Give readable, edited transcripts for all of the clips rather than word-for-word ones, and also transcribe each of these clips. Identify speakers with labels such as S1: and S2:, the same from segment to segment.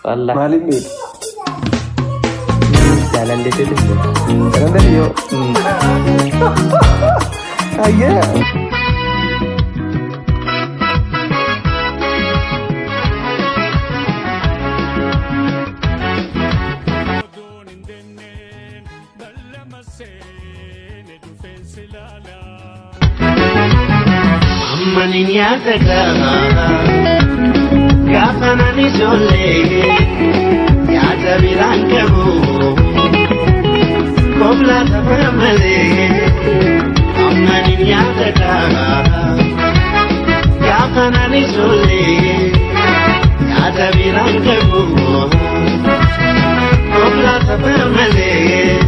S1: والله
S2: مالي مين
S1: jalan di situ
S2: كلام ده يو أيه
S3: Ammanin yaadaga gaafanan ijoollee yaada biraan qabu koblaa tafa malee. Ammanin yaadaga gaafanan ijoollee yaada biraan qabu koblaa tafa malee.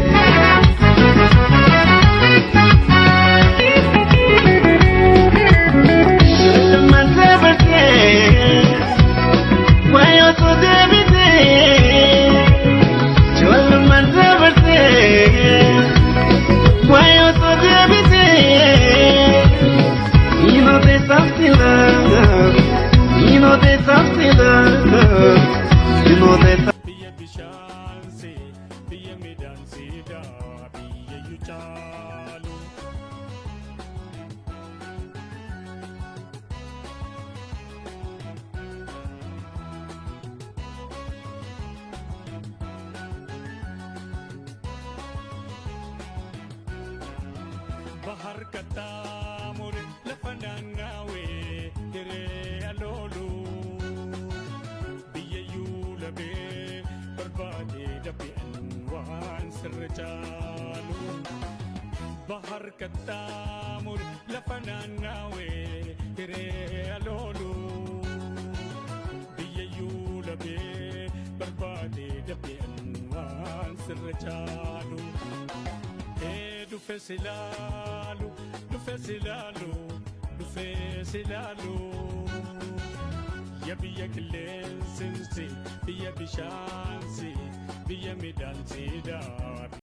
S4: Bahar kata murid lepanan ngawe kere alolu biye yu lebe berbadi dapi anwan serjalu. Bahar kata murid lepanan ngawe kere alolu biye yu lebe berbadi dapi anwan serjalu. Du fesilalu, du fesilalu, du fesilalu. Ya biya kilensinsi, biya bishansi, biya midansi da.